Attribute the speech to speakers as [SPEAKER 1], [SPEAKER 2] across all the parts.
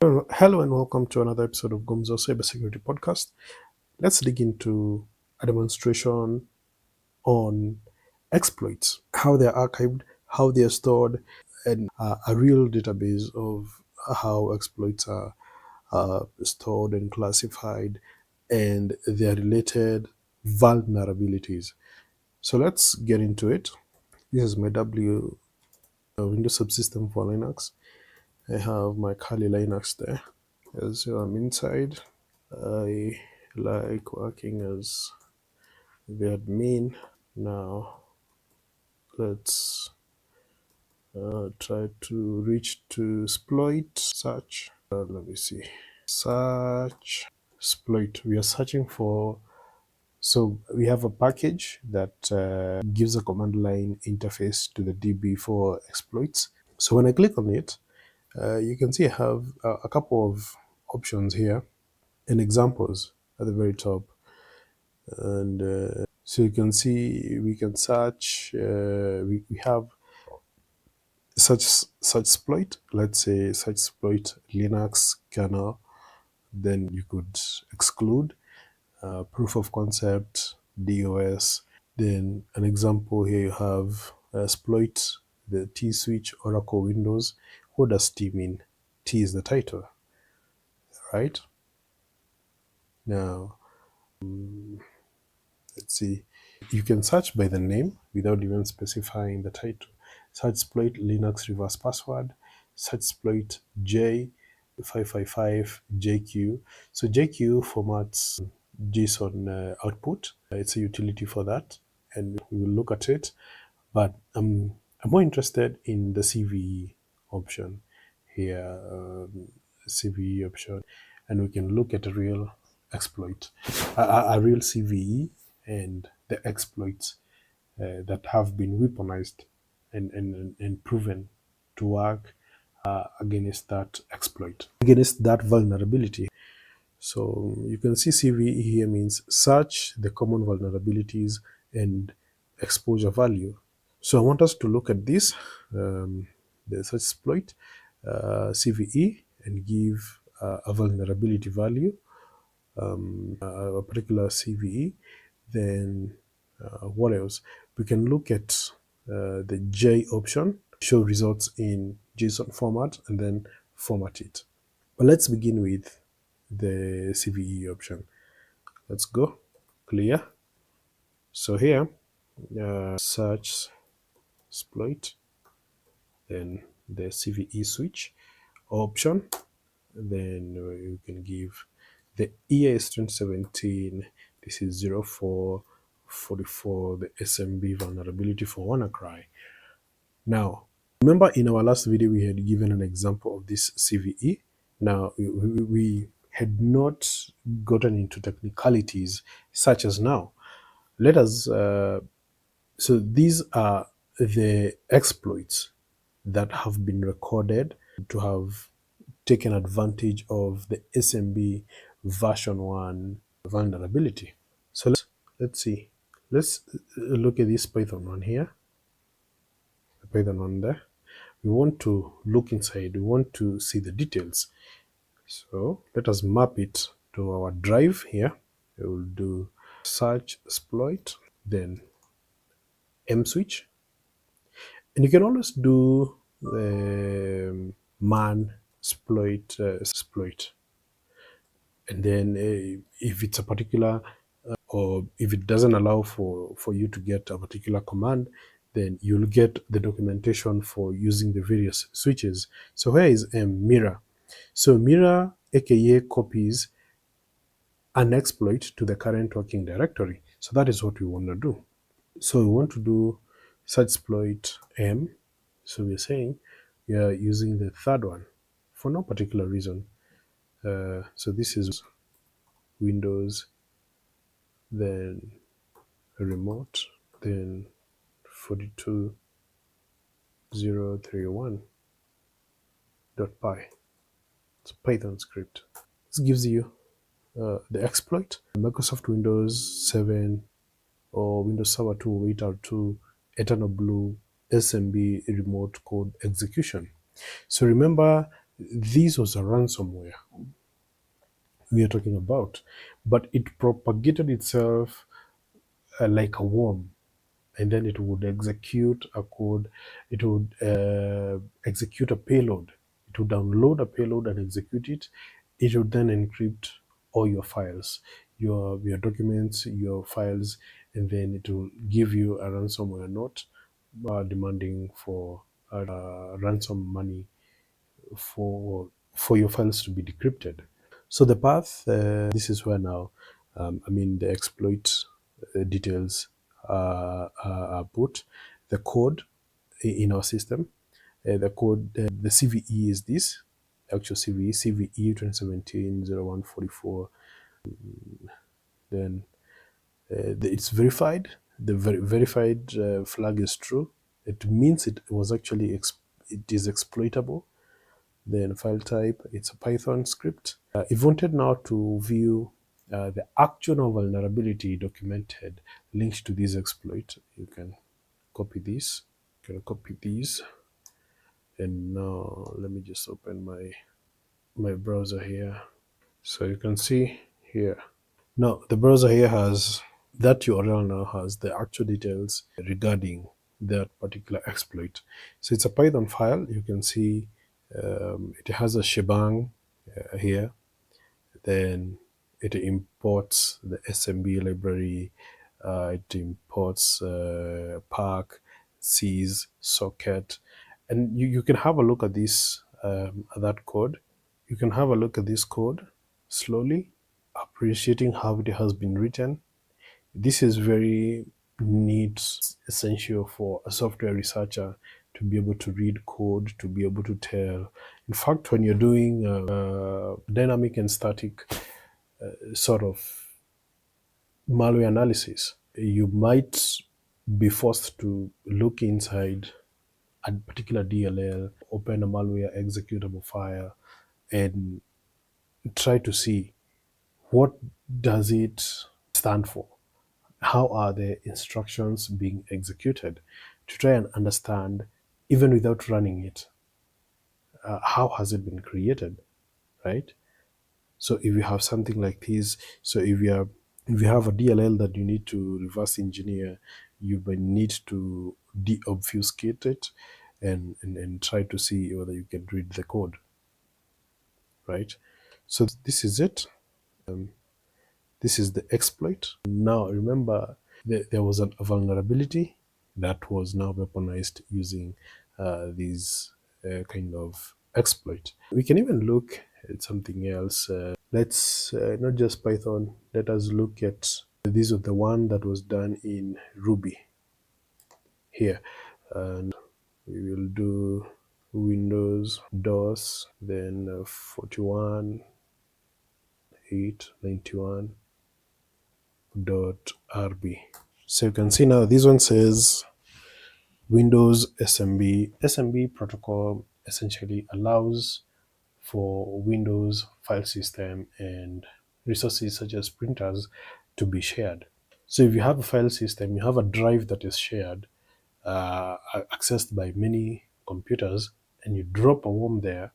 [SPEAKER 1] Hello and welcome to another episode of Gumzo Cybersecurity Podcast. Let's dig into a demonstration on exploits, how they're archived, how they're stored, and a real database of how exploits are stored and classified and their related vulnerabilities. So let's get into it. This is my Windows subsystem for Linux. I have my Kali Linux there. As I'm inside, I like working as the admin. Now let's try to reach to sploit search. Let me see. Search sploit. We are searching for. So we have a package that gives a command line interface to the DB for exploits. So when I click on it, you can see I have a couple of options here and examples at the very top. And so you can see we can search, we have such exploit, let's say such exploit Linux kernel, then you could exclude proof of concept, DOS. Then an example here you have exploit the T switch Oracle Windows. What does T mean? T is the title, right? Now, let's see. You can search by the name without even specifying the title. Searchsploit Linux reverse password, Searchsploit J555JQ. So JQ formats JSON output. It's a utility for that, and we will look at it. But I'm more interested in the CVE option here, CVE option, and we can look at a real exploit, a real CVE, and the exploits that have been weaponized and proven to work against that exploit, against that vulnerability. So you can see CVE here means search the common vulnerabilities and exposure value. So I want us to look at this, the search exploit, CVE, and give a vulnerability value, a particular CVE. Then what else? We can look at the J option, show results in JSON format, and then format it. But let's begin with the CVE option. Let's go, clear. So here, search exploit, then the CVE switch option, then you can give the EAS 2017, this is 0444, the SMB vulnerability for WannaCry. Now, remember in our last video, we had given an example of this CVE. Now, we had not gotten into technicalities such as now. Let us, so these are the exploits that have been recorded to have taken advantage of the SMB version 1 vulnerability. So let's see. Let's look at this Python one here, the Python one there. We want to look inside. We want to see the details. So let us map it to our drive here. We will do search exploit, then mswitch. And you can always do man exploit, exploit. And then if it's a particular, or if it doesn't allow for you to get a particular command, then you'll get the documentation for using the various switches. So here is mirror. So mirror aka copies an exploit to the current working directory. So that is what we want to do. So we want to do searchsploit m. So we're saying we are using the third one for no particular reason. So this is Windows, then remote, then 42031.py. It's a Python script. This gives you the exploit, Microsoft Windows 7 or Windows Server 2 8R2 Eternal Blue SMB remote code execution. So remember This was a ransomware we are talking about, but it propagated itself like a worm, and then it would execute a code. It would execute a payload. It would download a payload and execute it. It would then encrypt all your files, your documents, your files, and then it will give you a ransomware note demanding for ransom money for your files to be decrypted. So the path, this is where now, the exploit details are put. The code in our system, the code, the CVE is this, actual CVE 2017-0144. Then it's verified. The verified flag is true. It means it was actually, it is exploitable. Then file type, it's a Python script. If you wanted now to view the actual vulnerability documented linked to this exploit, you can copy this. You can copy these. And now let me just open my browser here. So you can see here. Now the browser here has that URL now has the actual details regarding that particular exploit. So it's a Python file. You can see it has a shebang here. Then it imports the SMB library. It imports Park, Seize, Socket, and you can have a look at this that code. You can have a look at this code slowly, appreciating how it has been written. This is very neat, essential for a software researcher to be able to read code, to be able to tell. In fact, when you're doing dynamic and static sort of malware analysis, you might be forced to look inside a particular DLL, open a malware executable file, and try to see what does it stand for. How are the instructions being executed, to try and understand, even without running it, how has it been created, right? So if you have something like this, so if you have a DLL that you need to reverse engineer, you may need to deobfuscate it and try to see whether you can read the code, right? So this is it. This is the exploit. Now remember, there was a vulnerability that was now weaponized using these kind of exploit. We can even look at something else. Let's not just Python. Let us look at this was the one that was done in Ruby here, and we will do Windows DOS, then 41.891.rb. So you can see now this one says Windows SMB. SMB protocol essentially allows for Windows file system and resources such as printers to be shared. So if you have a file system, you have a drive that is shared, accessed by many computers, and you drop a worm there,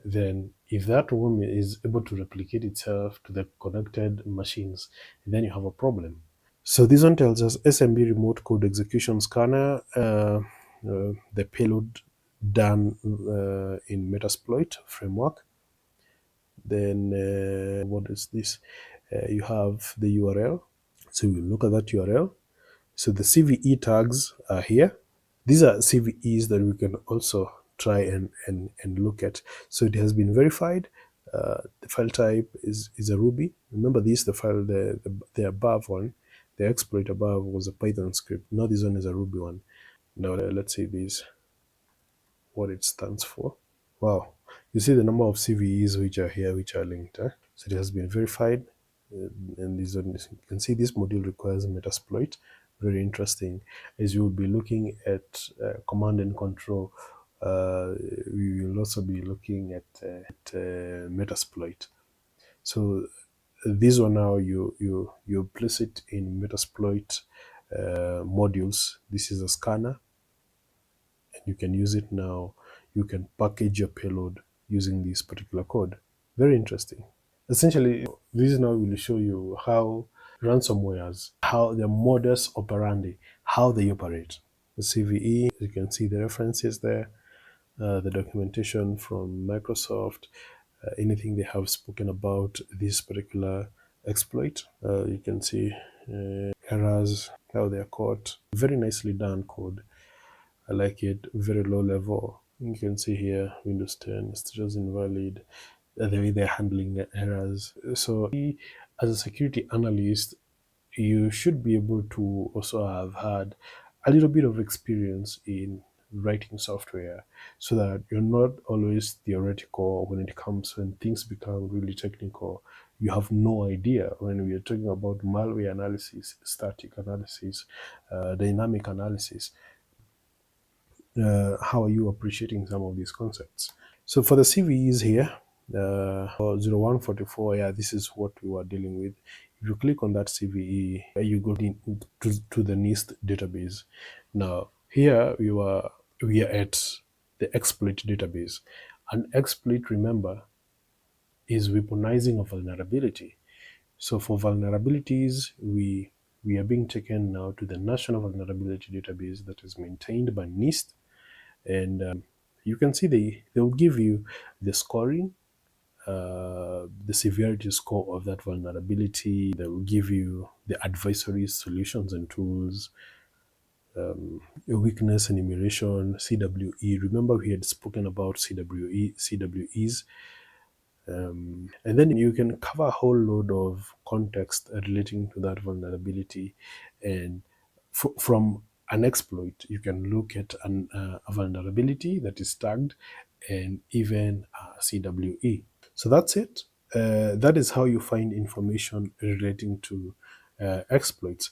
[SPEAKER 1] then if that worm is able to replicate itself to the connected machines, then you have a problem. So this one tells us SMB remote code execution scanner, the payload done in Metasploit framework. Then what is this? You have the URL. So we look at that URL. So the CVE tags are here. These are CVEs that we can also try and look at. So it has been verified. The file type is a Ruby. Remember this, the file, the above one, the exploit above was a Python script. Now this one is a Ruby one. Now let's see this, what it stands for. Wow, you see the number of CVEs which are here, which are linked. So it has been verified. And this one, you can see this module requires Metasploit. Very interesting. As you will be looking at command and control, we will also be looking at Metasploit. So this one now you place it in Metasploit modules. This is a scanner, and you can use it now. You can package your payload using this particular code. Very interesting. Essentially, this now will show you how ransomwares, how their modus operandi, how they operate. The CVE, you can see the references there, the documentation from Microsoft, anything they have spoken about this particular exploit. You can see errors, how they are caught. Very nicely done code. I like it. Very low level. You can see here Windows 10 status invalid. The way they're handling errors. So, as a security analyst, you should be able to also have had a little bit of experience in writing software so that you're not always theoretical when it comes when things become really technical. You have no idea when we are talking about malware analysis, static analysis, dynamic analysis. How are you appreciating some of these concepts? So for the CVEs here, for 0144, yeah, this is what we were dealing with. If you click on that CVE, you go to the NIST database. Now, here we are at the exploit database. An exploit, remember, is weaponizing a vulnerability. So for vulnerabilities, we are being taken now to the National Vulnerability Database that is maintained by NIST, and you can see they will give you the scoring, the severity score of that vulnerability. They will give you the advisory solutions and tools, weakness enumeration, CWE. Remember, we had spoken about CWEs. And then you can cover a whole load of context relating to that vulnerability. And from an exploit, you can look at a vulnerability that is tagged and even CWE. So that's it. That is how you find information relating to exploits.